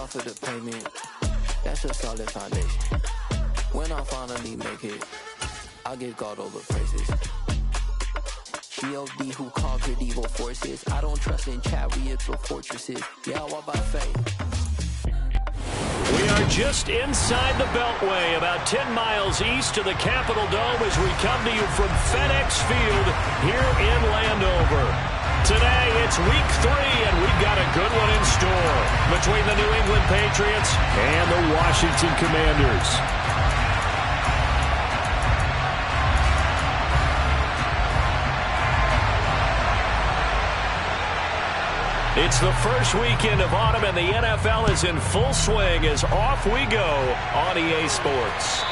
off of the pavement. That's a solid foundation. When I finally make it, I'll give God all the praises. G.O.D. who conquered evil forces. I don't trust in chariots or fortresses. Yeah, I walk by faith. We are just inside the Beltway, about 10 miles east of the Capitol Dome as we come to you from FedEx Field here in Landover. Today, it's week 3, and we've got a good one in store between the New England Patriots and the Washington Commanders. It's the first weekend of autumn, and the NFL is in full swing as off we go on EA Sports.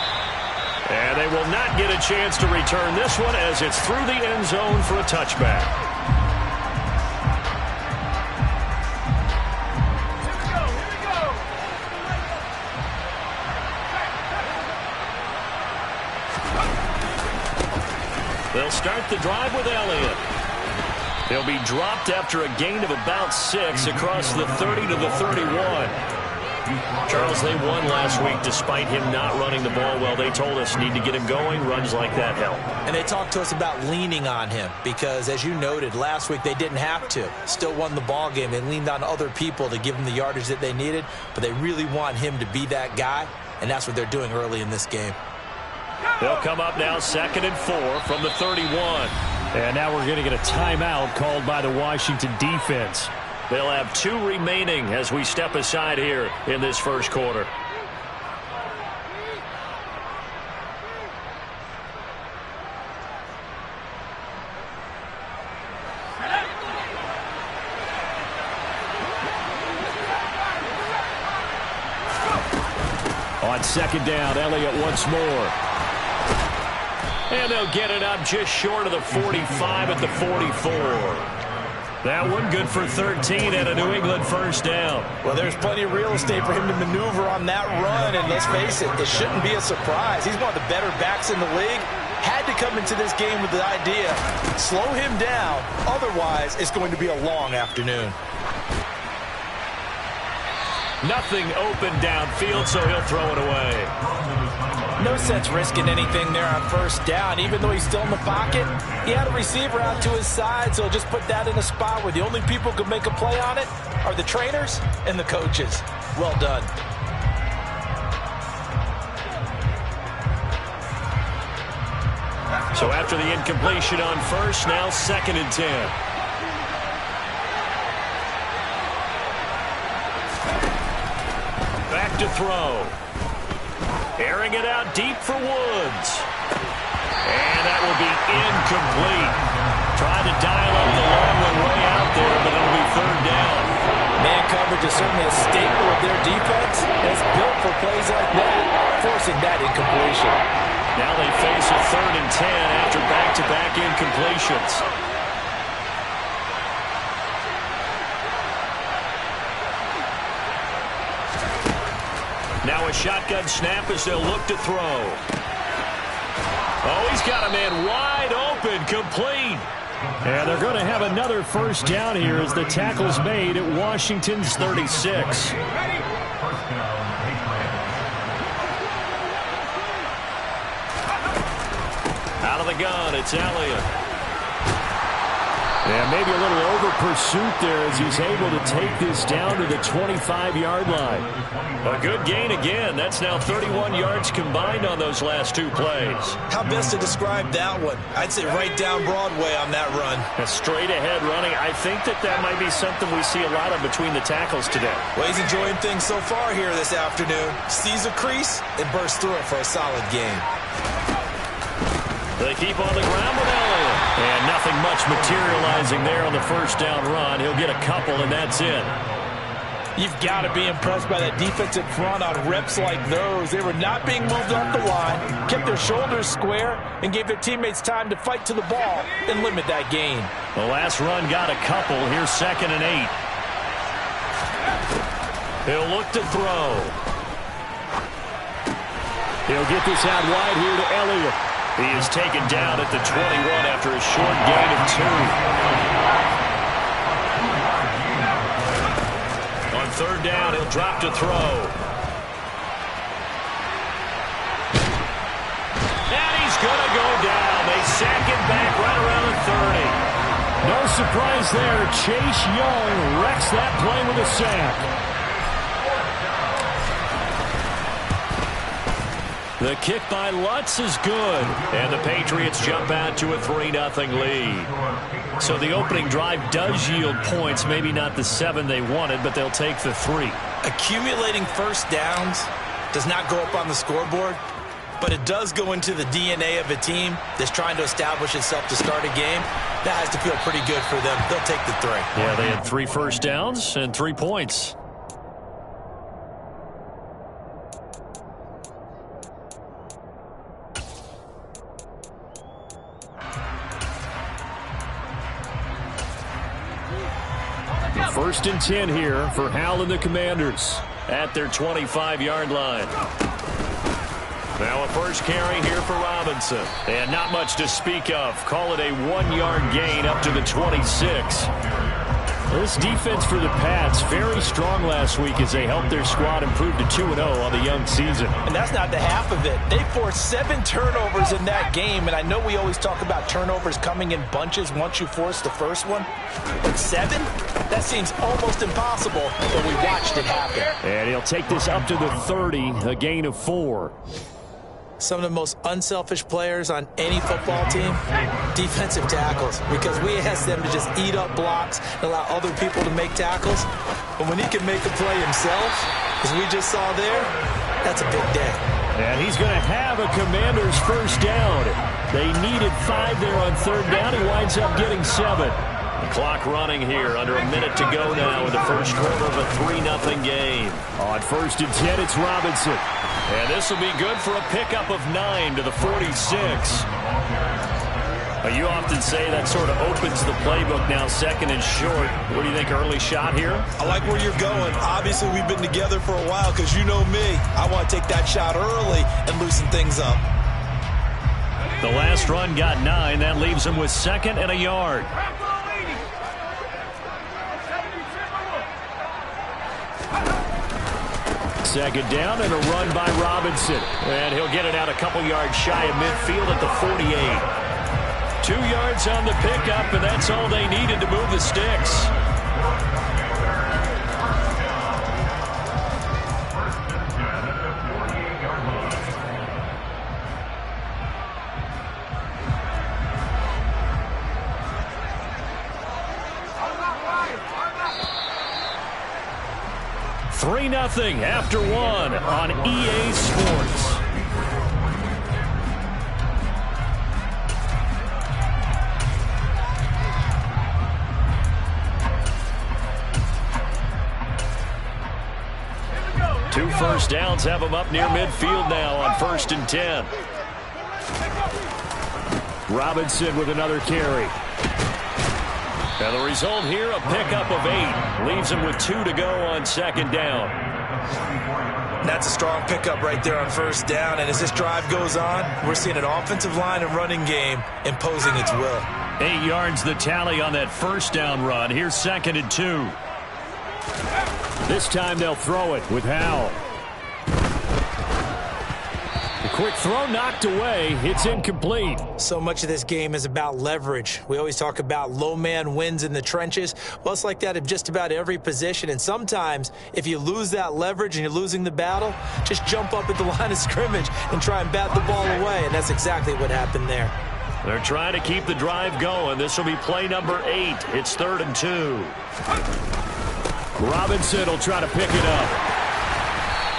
And they will not get a chance to return this one as it's through the end zone for a touchback. They'll start the drive with Elliott. He'll be dropped after a gain of about 6 across the 30 to the 31. Charles, they won last week despite him not running the ball well. They told us need to get him going. Runs like that help. And they talked to us about leaning on him because, as you noted, last week they didn't have to. Still won the ball game. They leaned on other people to give them the yardage that they needed, but they really want him to be that guy, and that's what they're doing early in this game. They'll come up now 2nd and 4 from the 31. And now we're going to get a timeout called by the Washington defense. They'll have 2 remaining as we step aside here in this first quarter. On 2nd down, Elliott once more. And they'll get it up just short of the 45 at the 44. That one good for 13 and a New England first down. Well, there's plenty of real estate for him to maneuver on that run, and let's face it, it shouldn't be a surprise. He's one of the better backs in the league. Had to come into this game with the idea, slow him down, otherwise it's going to be a long afternoon. Nothing open downfield, so he'll throw it away. No sense risking anything there on first down. Even though he's still in the pocket, he had a receiver out to his side, so just put that in a spot where the only people who can make a play on it are the trainers and the coaches. Well done. So after the incompletion on first, now 2nd and 10. Back to throw. Airing it out deep for Woods. And that will be incomplete. Trying to dial up the long one way out there, but it'll be 3rd down. Man coverage is certainly a staple of their defense. It's built for plays like that, forcing that incompletion. Now they face a 3rd and 10 after back-to-back incompletions. Now a shotgun snap as they'll look to throw. Oh, he's got a man wide open, complete. And they're going to have another first down here as the tackle's made at Washington's 36. Out of the gun, it's Elliott. And maybe a little over-pursuit there as he's able to take this down to the 25-yard line. A good gain again. That's now 31 yards combined on those last 2 plays. How best to describe that one? I'd say right down Broadway on that run. A straight-ahead running. I think that might be something we see a lot of between the tackles today. Well, he's enjoying things so far here this afternoon. Sees a crease and bursts through it for a solid game. They keep on the ground with Elliott. And nothing much materializing there on the first down run. He'll get a couple, and that's it. You've got to be impressed by that defensive front on reps like those. They were not being moved off the line, kept their shoulders square, and gave their teammates time to fight to the ball and limit that gain. The last run got a couple. Here's 2nd and 8. He'll look to throw. He'll get this out wide here to Elliott. He is taken down at the 21 after a short gain of 2. On third down. He'll drop to throw. And he's going to go down. They sack him back right around the 30. No surprise there. Chase Young wrecks that play with a sack. The kick by Lutz is good. And the Patriots jump out to a 3-0 lead. So the opening drive does yield points. Maybe not the 7 they wanted, but they'll take the 3. Accumulating first downs does not go up on the scoreboard, but it does go into the DNA of a team that's trying to establish itself to start a game. That has to feel pretty good for them. They'll take the 3. Yeah, they had 3 first downs and 3 points. First and 10 here for Hal and the Commanders at their 25-yard line. Now a first carry here for Robinson. And not much to speak of. Call it a 1-yard gain up to the 26. This defense for the Pats, very strong last week as they helped their squad improve to 2-0 on the young season. And that's not the half of it. They forced 7 turnovers in that game, and I know we always talk about turnovers coming in bunches once you force the first one. But 7? That seems almost impossible, but we watched it happen. And he'll take this up to the 30, a gain of 4. Some of the most unselfish players on any football team, defensive tackles, because we ask them to just eat up blocks and allow other people to make tackles. But when he can make a play himself, as we just saw there, that's a big day. And he's going to have a Commander's first down. They needed 5 there on third down. He winds up getting 7. The clock running here, under a minute to go now in the first quarter of a 3-0 game. On first and 10, it's Robinson. And this will be good for a pickup of 9 to the 46. You often say that sort of opens the playbook now, second and short. What do you think, early shot here? I like where you're going. Obviously, we've been together for a while because you know me. I want to take that shot early and loosen things up. The last run got 9. That leaves him with 2nd and a yard. Second down and a run by Robinson. And he'll get it out a couple yards shy of midfield at the 48. 2 yards on the pickup, and that's all they needed to move the sticks. $3-0 after 1 on EA Sports. Two first downs have them up near midfield now on first and 10. Robinson with another carry. And the result here, a pickup of 8. Leaves him with 2 to go on second down. That's a strong pickup right there on first down. And as this drive goes on, we're seeing an offensive line and running game imposing its will. 8 yards the tally on that first down run. Here's 2nd and 2. This time they'll throw it with Howell. The quick throw knocked away. It's incomplete. So much of this game is about leverage. We always talk about low man wins in the trenches. Well, it's like that in just about every position. And sometimes, if you lose that leverage and you're losing the battle, just jump up at the line of scrimmage and try and bat the ball away. And that's exactly what happened there. They're trying to keep the drive going. This will be play number 8. It's 3rd and 2. Robinson will try to pick it up.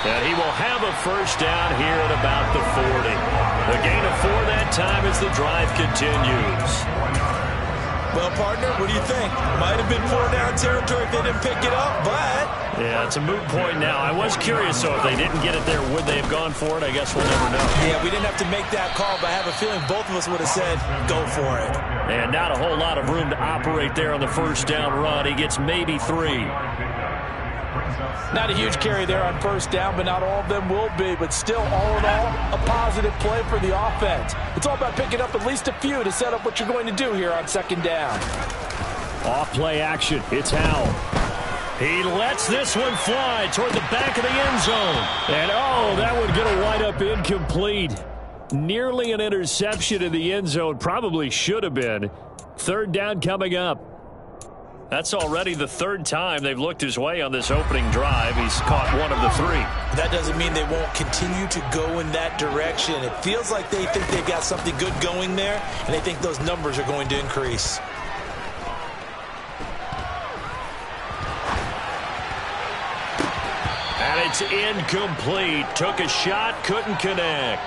And he will have a first down here at about the 40. The gain of 4 that time as the drive continues. Well, partner, what do you think? Might have been 4-down territory if they didn't pick it up, but... Yeah, it's a moot point now. I was curious, so if they didn't get it there, would they have gone for it? I guess we'll never know. Yeah, we didn't have to make that call, but I have a feeling both of us would have said, go for it. And not a whole lot of room to operate there on the first down run. He gets maybe 3. Not a huge carry there on first down, but not all of them will be. But still, all in all, a positive play for the offense. It's all about picking up at least a few to set up what you're going to do here on second down. Off play action. It's Howell. He lets this one fly toward the back of the end zone. And, oh, that would get a wind-up incomplete. Nearly an interception in the end zone. Probably should have been. Third down coming up. That's already the third time they've looked his way on this opening drive. He's caught one of the three. That doesn't mean they won't continue to go in that direction. It feels like they think they've got something good going there, and they think those numbers are going to increase. And it's incomplete. Took a shot, couldn't connect.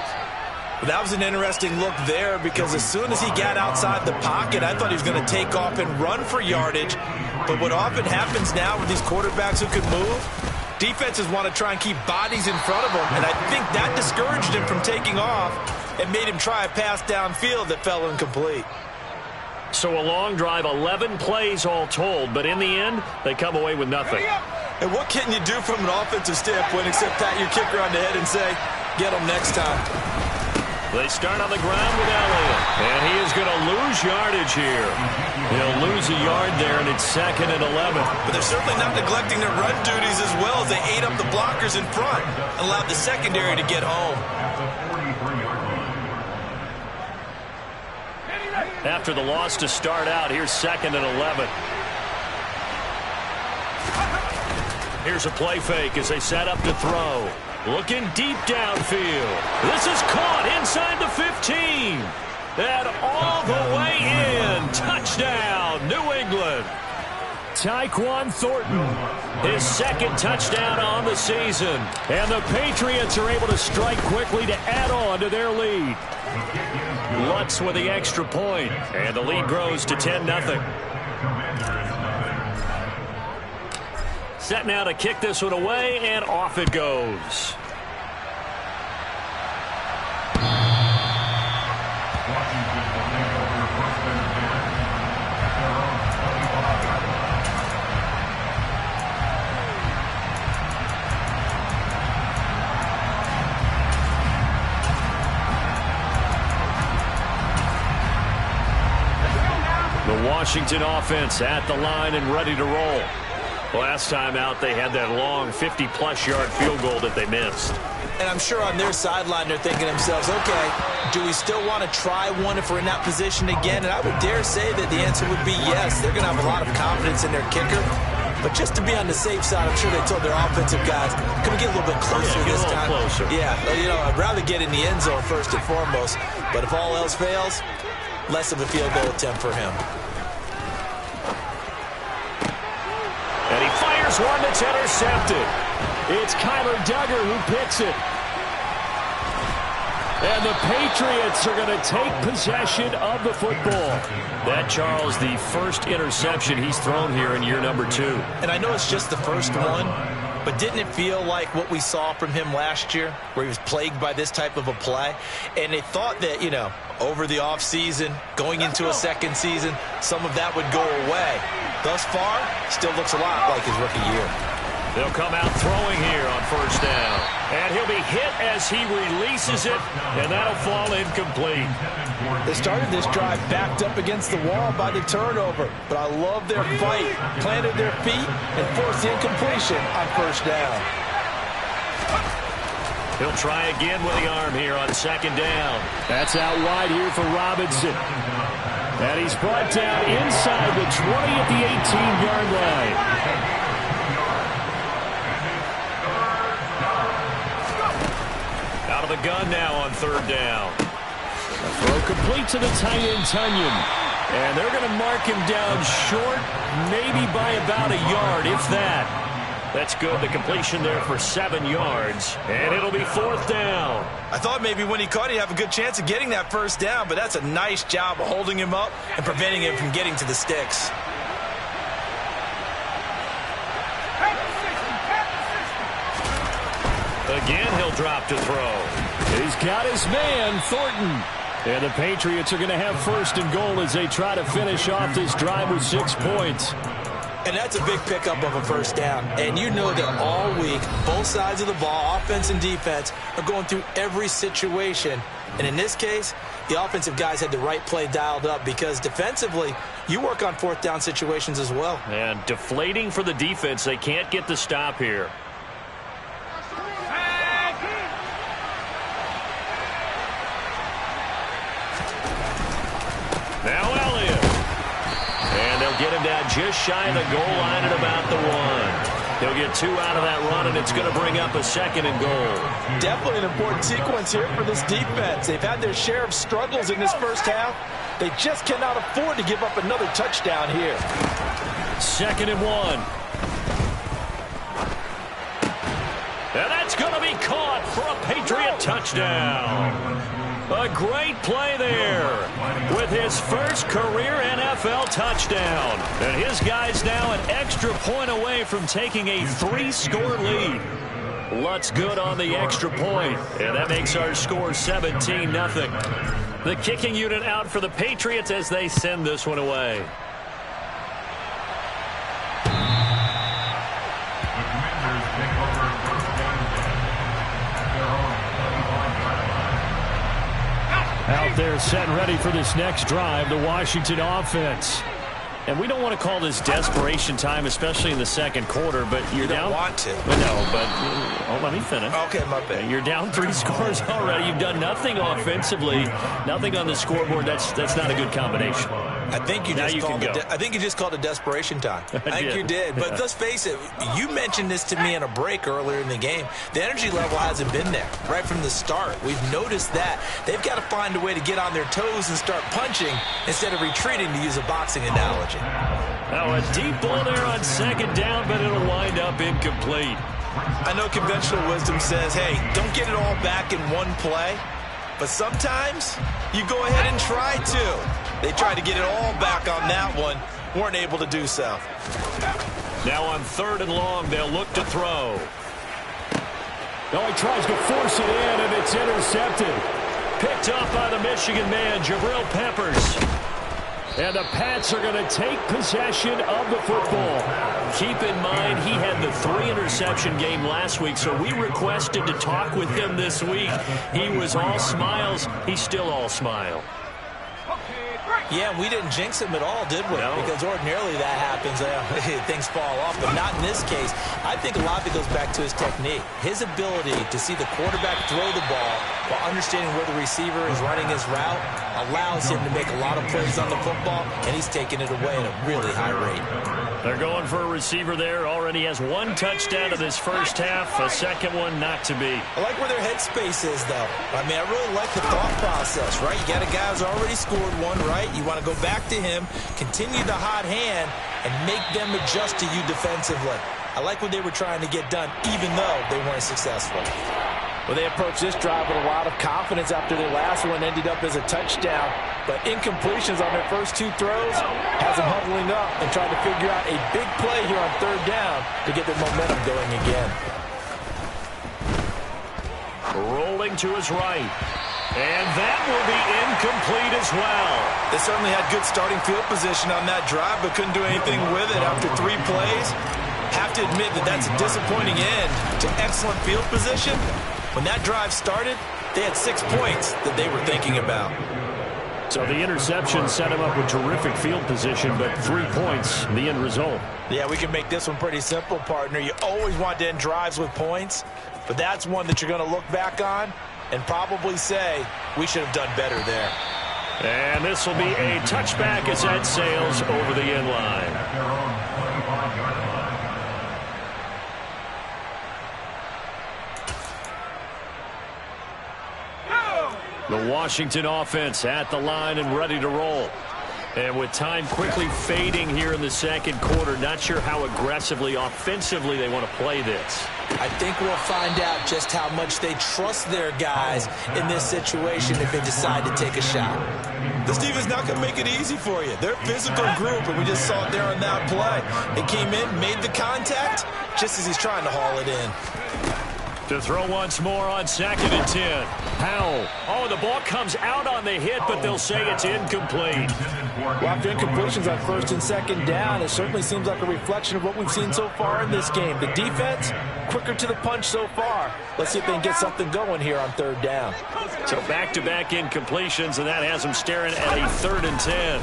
That was an interesting look there because as soon as he got outside the pocket, I thought he was going to take off and run for yardage. But what often happens now with these quarterbacks who can move, defenses want to try and keep bodies in front of them. And I think that discouraged him from taking off and made him try a pass downfield that fell incomplete. So a long drive, 11 plays all told, but in the end, they come away with nothing. And what can you do from an offensive standpoint except pat your kicker on the head and say, get him next time? They start on the ground with Elliott, and he is going to lose yardage here. He'll lose a yard there, and it's 2nd and 11. But they're certainly not neglecting their run duties as well as they ate up the blockers in front and allowed the secondary to get home. After the loss to start out, here's 2nd and 11. Here's a play fake as they set up to throw. Looking deep downfield. This is caught inside the 15. And all the way in. Touchdown, New England. Tyquan Thornton, his 2nd touchdown on the season. And the Patriots are able to strike quickly to add on to their lead. Lutz with the extra point, and the lead grows to 10-0. Set now to kick this one away, and off it goes. The Washington offense at the line and ready to roll. Last time out, they had that long 50-plus yard field goal that they missed. And I'm sure on their sideline, they're thinking to themselves, okay, do we still want to try one if we're in that position again? And I would dare say that the answer would be yes. They're going to have a lot of confidence in their kicker. But just to be on the safe side, I'm sure they told their offensive guys, can we get a little bit closer this time? Closer. Yeah, you know, I'd rather get in the end zone first and foremost. But if all else fails, less of a field goal attempt for him. And he fires one that's intercepted. It's Kyler Duggar who picks it. And the Patriots are going to take possession of the football. That, Charles, the first interception he's thrown here in year number 2. And I know it's just the first one, but didn't it feel like what we saw from him last year, where he was plagued by this type of a play? And they thought that, you know, over the offseason, going into a second season, some of that would go away. Thus far, still looks a lot like his rookie year. They'll come out throwing here on first down. And he'll be hit as he releases it, and that'll fall incomplete. They started this drive backed up against the wall by the turnover, but I love their fight, planted their feet, and forced the incompletion on first down. He'll try again with the arm here on second down. That's out wide here for Robinson. And he's brought down inside the 20 at the 18-yard line. Out of the gun now on third down. A throw complete to the tight end, Tunyon. And they're going to mark him down short, maybe by about a yard, if that. That's good. The completion there for 7 yards. And it'll be fourth down. I thought maybe when he caught, he'd have a good chance of getting that first down, but that's a nice job of holding him up and preventing him from getting to the sticks. Again, he'll drop to throw. He's got his man, Thornton. And the Patriots are going to have first and goal as they try to finish off this drive with 6 points. And that's a big pickup of a first down. And you know that all week, both sides of the ball, offense and defense, are going through every situation. And in this case, the offensive guys had the right play dialed up, because defensively, you work on fourth down situations as well. And deflating for the defense. They can't get the stop here. Now Elliott. And they'll get him down just shy of the goal line at about the 1. They'll get 2 out of that run, and it's going to bring up a 2nd and goal. Definitely an important sequence here for this defense. They've had their share of struggles in this first half. They just cannot afford to give up another touchdown here. 2nd and 1. And that's going to be caught for a Patriot touchdown. A great play there with his first career NFL touchdown. And his guy's now an extra point away from taking a 3-score lead. Lutz good on the extra point, and that makes our score 17-0. The kicking unit out for the Patriots as they send this one away. Out there set and ready for this next drive, the Washington offense. And we don't want to call this desperation time, especially in the second quarter, but you're down. You don't want to. No, but let me finish. Okay, my bad. You're down 3 scores already. You've done nothing offensively, nothing on the scoreboard. That's not a good combination. I think you just called it desperation time. I think you did. But let's face it, you mentioned this to me in a break earlier in the game. The energy level hasn't been there right from the start. We've noticed that. They've got to find a way to get on their toes and start punching instead of retreating, to use a boxing analogy. Now a deep ball there on 2nd down, but it'll wind up incomplete. I know conventional wisdom says, hey, don't get it all back in one play. But sometimes you go ahead and try to. They tried to get it all back on that one. Weren't able to do so. Now on 3rd and long, they'll look to throw. Oh, he tries to force it in, and it's intercepted. Picked up by the Michigan man, Jabril Peppers. And the Pats are going to take possession of the football. Keep in mind, he had the 3-interception game last week, so we requested to talk with him this week. He was all smiles. He's still all smile. Yeah, we didn't jinx him at all, did we? No. Because ordinarily that happens. Things fall off, but not in this case. I think a lot of it goes back to his technique. His ability to see the quarterback throw the ball while understanding where the receiver is running his route allows him to make a lot of plays on the football, and he's taking it away at a really high rate. They're going for a receiver there. Already has 1 touchdown in this first half. A 2nd one not to be. I like where their headspace is, though. I mean, I really like the thought process, right? You got a guy who's already scored 1, right? You want to go back to him, continue the hot hand, and make them adjust to you defensively. I like what they were trying to get done, even though they weren't successful. Well, they approached this drive with a lot of confidence after their last one ended up as a touchdown. But incompletions on their first 2 throws has them huddling up and trying to figure out a big play here on 3rd down to get their momentum going again. Rolling to his right. And that will be incomplete as well. They certainly had good starting field position on that drive, but couldn't do anything with it after 3 plays. Have to admit that that's a disappointing end to excellent field position. When that drive started, they had 6 points that they were thinking about. So the interception set him up with terrific field position, but 3 points, the end result. Yeah, we can make this one pretty simple, partner. You always want to end drives with points, but that's one that you're going to look back on and probably say, we should have done better there. And this will be a touchback as that sails over the end line. The Washington offense at the line and ready to roll. And with time quickly fading here in the second quarter, not sure how aggressively, offensively they want to play this. I think we'll find out just how much they trust their guys in this situation if they decide to take a shot. This defense not going to make it easy for you. They're a physical group, and we just saw it there on that play. They came in, made the contact, just as he's trying to haul it in. To throw once more on 2nd and 10. Howell. Oh, the ball comes out on the hit, but they'll say it's incomplete. Well, after incompletions on 1st and 2nd down, it certainly seems like a reflection of what we've seen so far in this game. The defense, quicker to the punch so far. Let's see if they can get something going here on 3rd down. So back-to-back incompletions, and that has them staring at a 3rd and 10.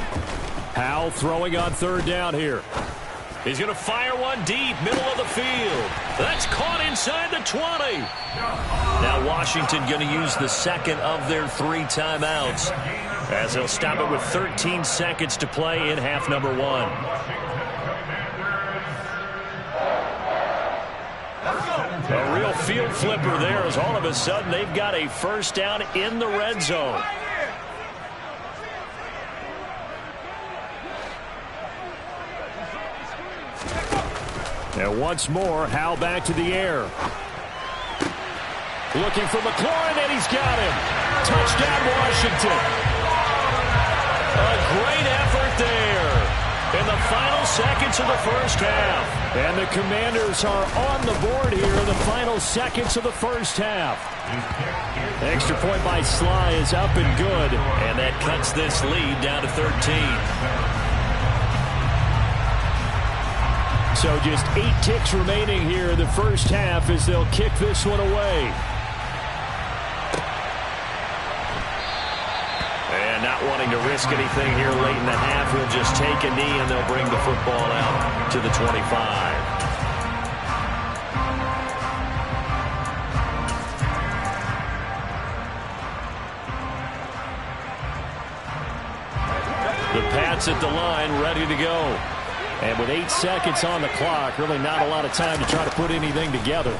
Howell throwing on 3rd down here. He's going to fire one deep, middle of the field. That's caught inside the 20. Now Washington going to use the second of their 3 timeouts, as they'll stop it with 13 seconds to play in half number 1. A real field flipper there, as all of a sudden they've got a first down in the red zone. And once more, Howell back to the air. Looking for McLaurin, and he's got him. Touchdown, Washington. A great effort there in the final seconds of the first half. And the Commanders are on the board here in the final seconds of the first half. Extra point by Sly is up and good, and that cuts this lead down to 13. So just 8 ticks remaining here in the first half as they'll kick this one away. And not wanting to risk anything here late in the half, he'll just take a knee and they'll bring the football out to the 25. The Pats at the line, ready to go. And with 8 seconds on the clock, really not a lot of time to try to put anything together.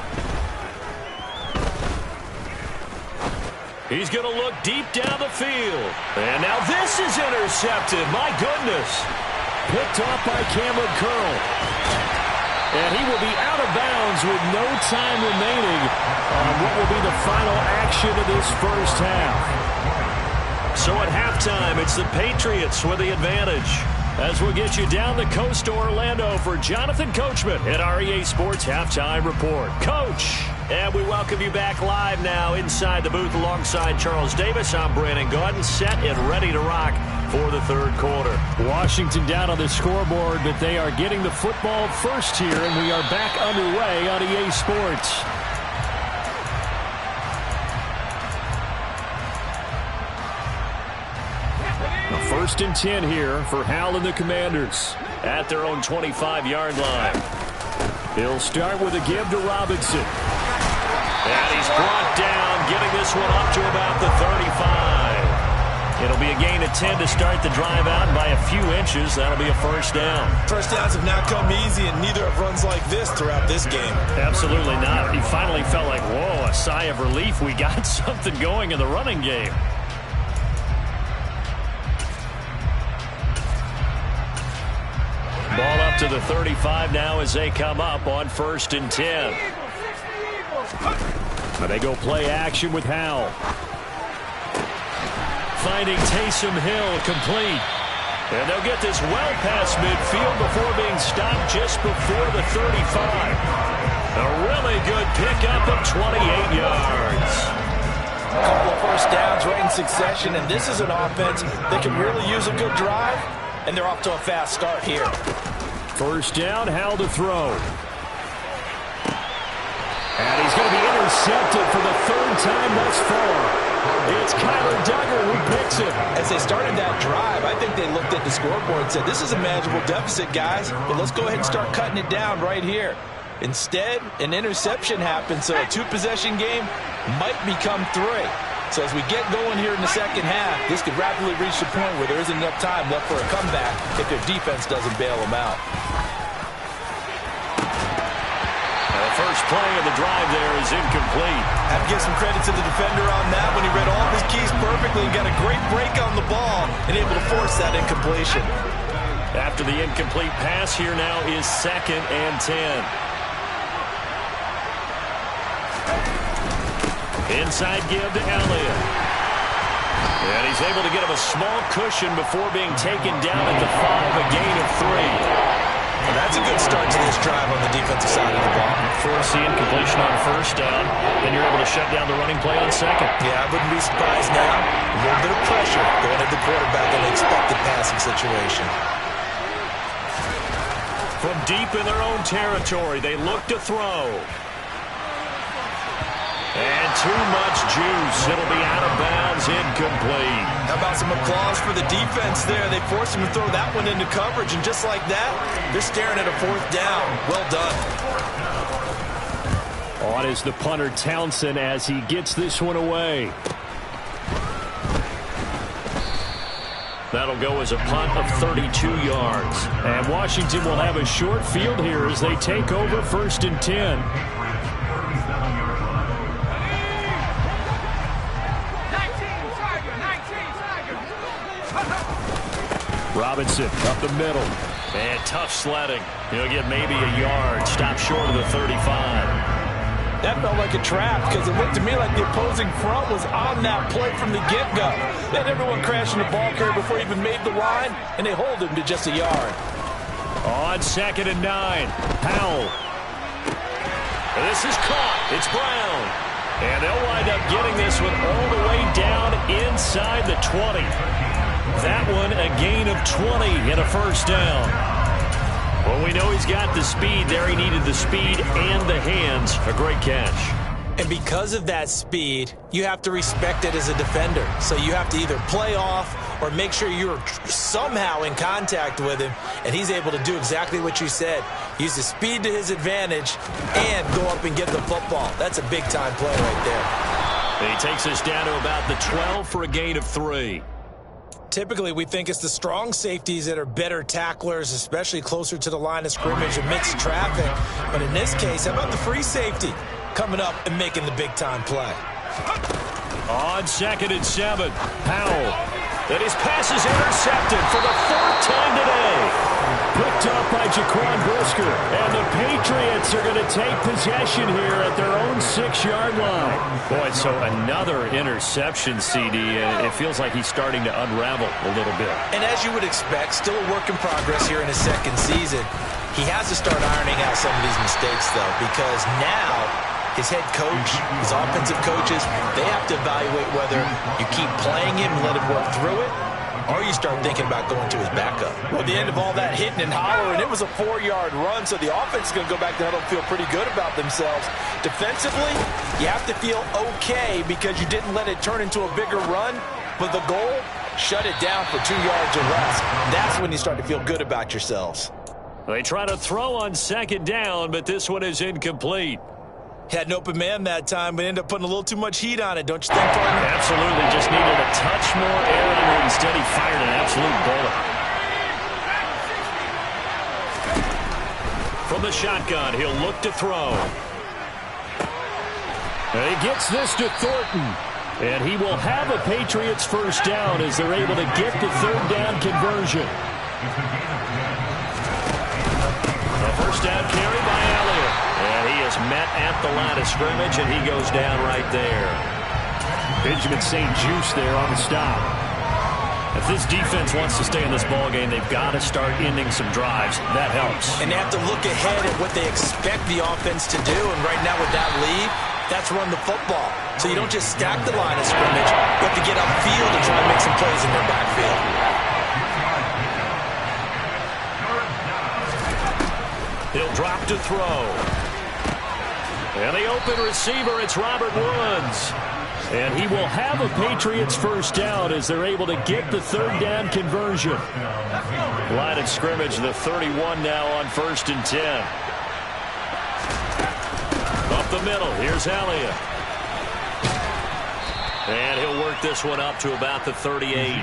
He's going to look deep down the field. And now this is intercepted. My goodness. Picked off by Cameron Curl. And he will be out of bounds with no time remaining on what will be the final action of this first half. So at halftime, it's the Patriots with the advantage. As we'll get you down the coast to Orlando for Jonathan Coachman at our EA Sports Halftime Report. Coach, and we welcome you back live now inside the booth alongside Charles Davis. I'm Brandon Gaudin, set and ready to rock for the 3rd quarter. Washington down on the scoreboard, but they are getting the football first here, and we are back underway on EA Sports. First and 10 here for Howell and the Commanders at their own 25-yard line. He'll start with a give to Robinson. And he's brought down, getting this one up to about the 35. It'll be a gain of 10 to start the drive out, and by a few inches, that'll be a first down. First downs have not come easy, and neither have runs like this throughout this game. Absolutely not. He finally felt like, whoa, a sigh of relief. We got something going in the running game. Ball up to the 35 now as they come up on 1st and 10. And they go play action with Howell. Finding Taysom Hill complete. And they'll get this well past midfield before being stopped just before the 35. A really good pickup of 28 yards. A couple of first downs right in succession, and this is an offense that can really use a good drive, and they're off to a fast start here. First down, Howell to throw. And he's going to be intercepted for the 3rd time thus far. It's Kyler Duggar who picks it. As they started that drive, I think they looked at the scoreboard and said, this is a manageable deficit, guys, but let's go ahead and start cutting it down right here. Instead, an interception happened, so a 2-possession game might become 3. So as we get going here in the second half, this could rapidly reach the point where there isn't enough time left for a comeback if their defense doesn't bail them out. The first play of the drive there is incomplete. I have to give some credit to the defender on that when he read all of his keys perfectly and got a great break on the ball and able to force that incompletion. After the incomplete pass, here now is 2nd and 10. Inside give to Elliott. And he's able to get him a small cushion before being taken down at the 5, a gain of 3. Well, that's a good start to this drive on the defensive side of the ball. force the incompletion on first down, then you're able to shut down the running play on second. Yeah, I wouldn't be surprised now. A little bit of pressure going at the quarterback in an expected passing situation. From deep in their own territory, they look to throw. And too much juice. It'll be out of bounds, incomplete. How about some applause for the defense there? They forced him to throw that one into coverage, and just like that, they're staring at a fourth down. Well done. On is the punter, Townsend, as he gets this one away. That'll go as a punt of 32 yards. And Washington will have a short field here as they take over 1st and 10. Robinson up the middle. And tough sledding. He'll get maybe a yard. Stop short of the 35. That felt like a trap because it looked to me like the opposing front was on that play from the get-go. They had everyone crashing the ball carrier before he even made the line, and they hold him to just a yard. On 2nd and 9, Powell. This is caught. It's Brown. And they'll wind up getting this one all the way down inside the 20. That one a gain of 20 and a first down. Well, we know he's got the speed there. He needed the speed and the hands. A great catch. And because of that speed, you have to respect it as a defender. So you have to either play off or make sure you're somehow in contact with him, and he's able to do exactly what you said. Use the speed to his advantage and go up and get the football. That's a big-time play right there. He takes us down to about the 12 for a gain of 3. Typically, we think it's the strong safeties that are better tacklers, especially closer to the line of scrimmage amidst traffic. But in this case, how about the free safety coming up and making the big-time play? On 2nd and 7, Powell. And his pass is intercepted for the 4th time today. Picked up by Jaquan Brisker. And the Patriots are going to take possession here at their own 6-yard line. Boy, so another interception, CD. And it feels like he's starting to unravel a little bit. And as you would expect, still a work in progress here in his 2nd season. He has to start ironing out some of these mistakes, though, because now his head coach, his offensive coaches, they have to evaluate whether you keep playing him and let him work through it, or you start thinking about going to his backup. Well, at the end of all that hitting and hollering, it was a 4-yard run, so the offense is going to go back to huddle and feel pretty good about themselves. Defensively, you have to feel okay because you didn't let it turn into a bigger run, but the goal, shut it down for 2 yards or less. That's when you start to feel good about yourselves. They try to throw on 2nd down, but this one is incomplete. Had an open man that time, but ended up putting a little too much heat on it, don't you think, partner? Absolutely. Just needed a touch more air under it. Instead, he fired an absolute bullet. From the shotgun, he'll look to throw. And he gets this to Thornton. And he will have a Patriots first down as they're able to get the 3rd down conversion. A first down carry by Elliott. And he is met at the line of scrimmage, and he goes down right there. Benjamin St. Juste there on the stop. If this defense wants to stay in this ballgame, they've got to start ending some drives. That helps. And they have to look ahead at what they expect the offense to do. And right now with that lead, that's run the football. So you don't just stack the line of scrimmage. You have to get upfield and try to make some plays in their backfield. He'll drop to throw. And the open receiver, it's Robert Woods. And he will have a Patriots first down as they're able to get the 3rd down conversion. Line of scrimmage, the 31 now on 1st and 10. Up the middle, here's Elliott. And he'll work this one up to about the 38.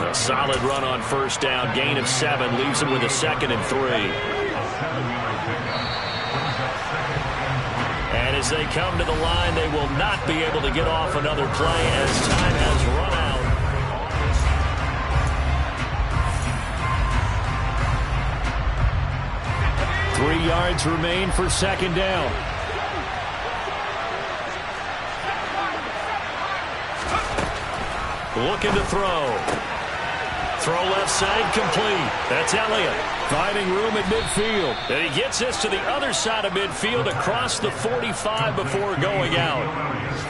A solid run on first down, gain of 7, leaves him with a 2nd and 3. And as they come to the line, they will not be able to get off another play as time has run out. 3 yards remain for 2nd down. Looking to throw. throw left side complete. That's Elliott finding room at midfield. And he gets this to the other side of midfield across the 45 before going out.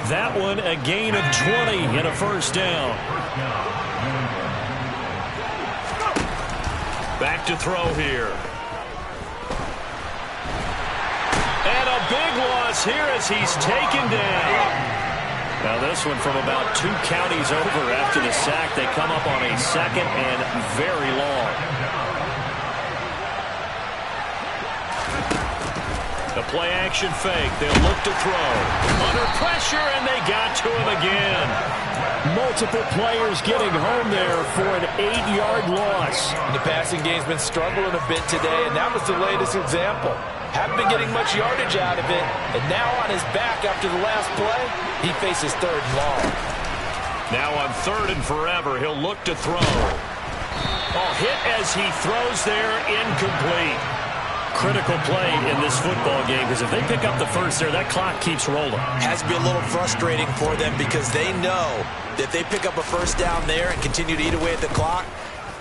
That one a gain of 20 and a first down. Back to throw here. And a big loss here as he's taken down. Now this one from about 2 counties over after the sack. They come up on a second and very long. The play action fake. They'll look to throw. Under pressure and they got to him again. Multiple players getting home there for an 8-yard loss. The passing game's been struggling a bit today, and that was the latest example. Haven't been getting much yardage out of it, and now on his back after the last play, he faces 3rd and long. Now on 3rd and forever, he'll look to throw. Oh, hit as he throws there, incomplete. Critical play in this football game, because if they pick up the first there, that clock keeps rolling. Has to be a little frustrating for them because they know that if they pick up a first down there and continue to eat away at the clock,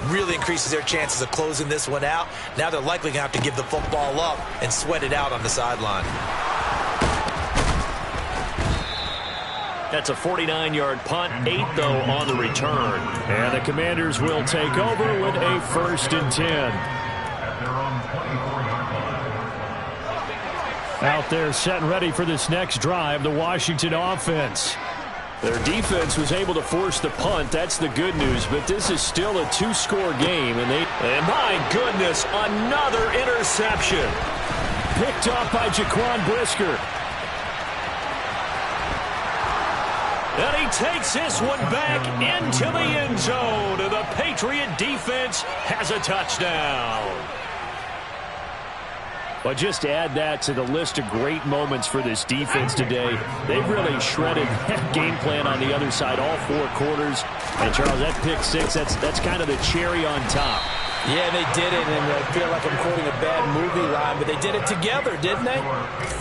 really increases their chances of closing this one out. Now they're likely going to have to give the football up and sweat it out on the sideline. That's a 49-yard punt, 8 though on the return. And the Commanders will take over with a 1st and 10. Out there set and ready for this next drive, the Washington offense. Their defense was able to force the punt. That's the good news, but this is still a 2-score game. And my goodness, another interception. Picked off by Jaquan Brisker. And he takes this one back into the end zone. And the Patriot defense has a touchdown. But just to add that to the list of great moments for this defense today, they've really shredded that game plan on the other side all 4 quarters. And, Charles, that pick 6, that's kind of the cherry on top. Yeah, they did it, and I feel like I'm quoting a bad movie line, but they did it together, didn't they?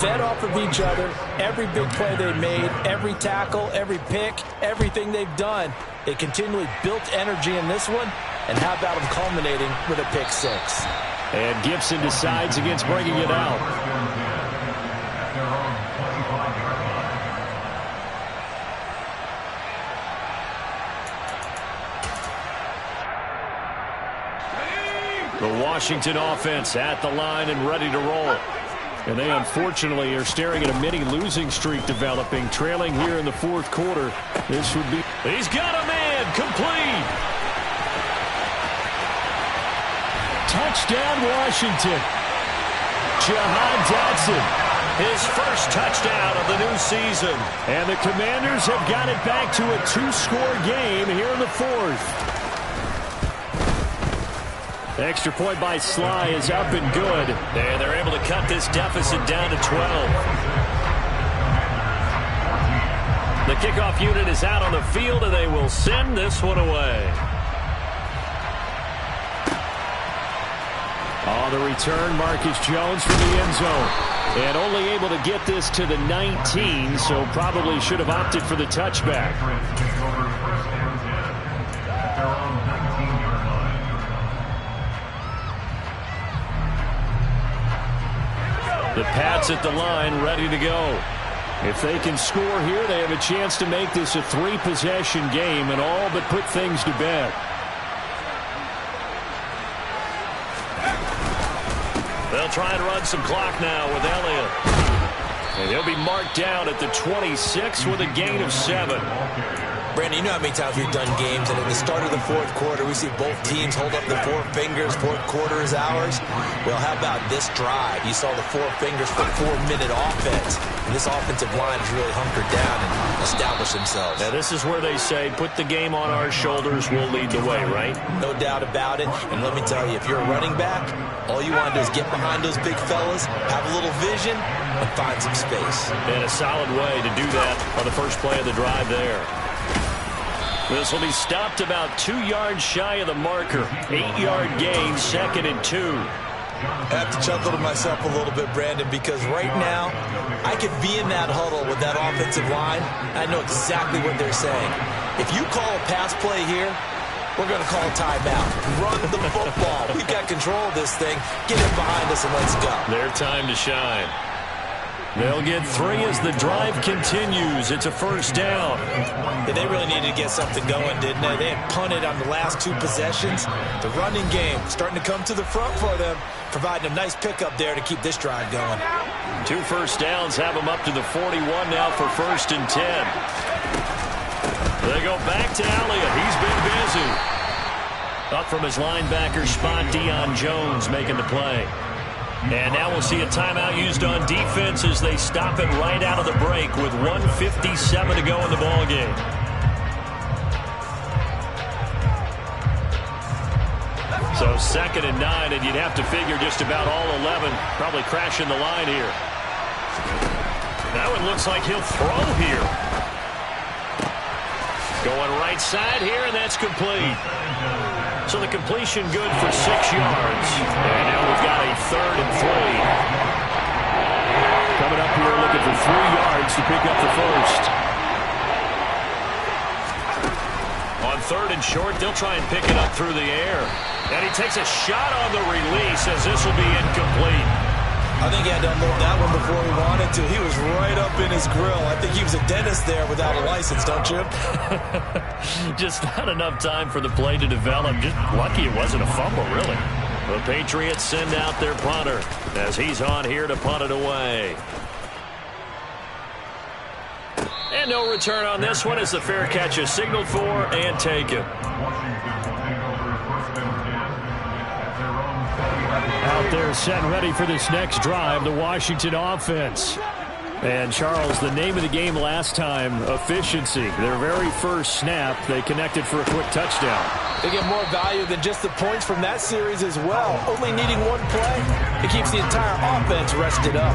Fed off of each other, every big play they made, every tackle, every pick, everything they've done. They continually built energy in this one, and how about them culminating with a pick 6? And Gibson decides against bringing it out. The Washington offense at the line and ready to roll. And they unfortunately are staring at a mini losing streak developing, trailing here in the 4th quarter. This would be... He's got a man, complete. Touchdown, Washington. Jahan Dotson, his first touchdown of the new season. And the Commanders have got it back to a 2-score game here in the 4th. Extra point by Sly is up and good. And they're able to cut this deficit down to 12. The kickoff unit is out on the field, and they will send this one away. On the return, Marcus Jones from the end zone. And only able to get this to the 19, so probably should have opted for the touchback. The Pats at the line, ready to go. If they can score here, they have a chance to make this a 3-possession game and all but put things to bed. They'll try and run some clock now with Elliott. And he'll be marked down at the 26 with a gain of 7. Brandon, you know how many times we've done games, and at the start of the 4th quarter, we see both teams hold up the 4 fingers, 4th quarter is ours. Well, how about this drive? You saw the 4 fingers for 4-minute offense. And this offensive line has really hunkered down and established themselves. Now, this is where they say, put the game on our shoulders, we'll lead the way, right? No doubt about it. And let me tell you, if you're a running back, all you want to do is get behind those big fellas, have a little vision, and find some space. And a solid way to do that on the first play of the drive there. This will be stopped about 2 yards shy of the marker. 8-yard gain, 2nd and 2. I have to chuckle to myself a little bit, Brandon, because right now, I could be in that huddle with that offensive line. I know exactly what they're saying. If you call a pass play here, We're going to call a timeout. Run the football. We've got control of this thing. Get it behind us and let's go. Their time to shine. They'll get 3 as the drive continues. It's a first down. Yeah, they really needed to get something going, didn't they? They had punted on the last 2 possessions. The running game starting to come to the front for them, providing a nice pickup there to keep this drive going. 2 first downs have them up to the 41 now for 1st and 10. They go back to Elliott. He's been busy. Up from his linebacker spot, Deion Jones making the play. And now we'll see a timeout used on defense as they stop it right out of the break with 1:57 to go in the ballgame. So 2nd and 9, and you'd have to figure just about all 11 probably crashing the line here. Now it looks like he'll throw here. Going right side here, and that's complete. So the completion good for 6 yards. And now we've got a 3rd and 3. Coming up here looking for 3 yards to pick up the first. On 3rd and short, they'll try and pick it up through the air. And he takes a shot on the release as this will be incomplete. I think he had to unload that one before he wanted to. He was right up in his grill. I think he was a dentist there without a license, don't you? Just not enough time for the play to develop. Just lucky it wasn't a fumble, really. The Patriots send out their punter as he's on here to punt it away. And no return on this one as the fair catch is signaled for and taken. Out there set and ready for this next drive, the Washington offense. And, Charles, the name of the game last time, efficiency. Their very first snap, they connected for a quick touchdown. They get more value than just the points from that series as well. Only needing 1 play, it keeps the entire offense rested up.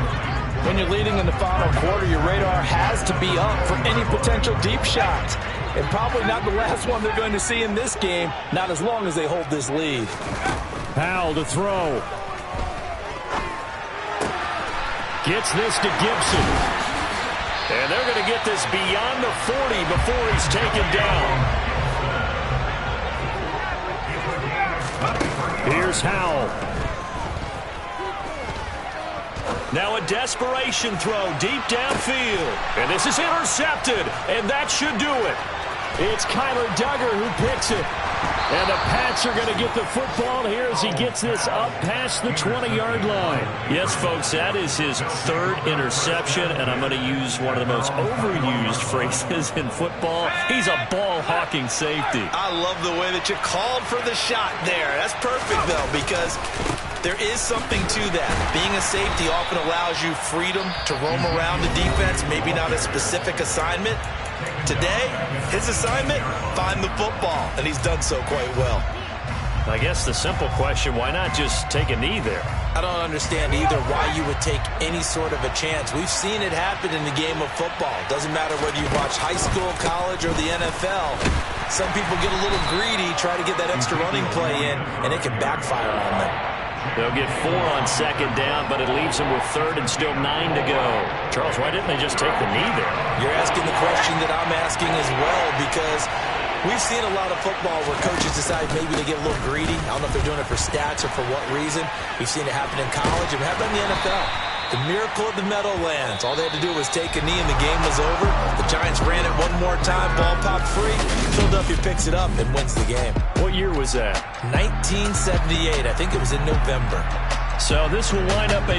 When you're leading in the final quarter, your radar has to be up for any potential deep shots. And probably not the last one they're going to see in this game, not as long as they hold this lead. Powell to throw. Gets this to Gibson. And they're going to get this beyond the 40 before he's taken down. Here's Howell. Now a desperation throw deep downfield. And this is intercepted. And that should do it. It's Kyler Duggar who picks it. And the Pats are going to get the football here as he gets this up past the 20-yard line. Yes, folks, that is his 3rd interception, and I'm going to use one of the most overused phrases in football. He's a ball-hawking safety. I love the way that you called for the shot there. That's perfect, though, because there is something to that. Being a safety often allows you freedom to roam around the defense, maybe not a specific assignment. Today, his assignment, find the football, and he's done so quite well. I guess the simple question, why not just take a knee there? I don't understand either why you would take any sort of a chance. We've seen it happen in the game of football. Doesn't matter whether you watch high school, college, or the NFL. Some people get a little greedy, try to get that extra running play in, and it can backfire on them. They'll get 4 on 2nd down, but it leaves them with 3rd and still 9 to go. Charles, why didn't they just take the knee there? You're asking the question that I'm asking as well, because we've seen a lot of football where coaches decide maybe to get a little greedy. I don't know if they're doing it for stats or for what reason. We've seen it happen in college and happen in the NFL. The miracle of the Meadowlands. All they had to do was take a knee and the game was over. The Giants ran it one more time. Ball popped free. Philadelphia picks it up and wins the game. What year was that? 1978. I think it was in November. So this will wind up a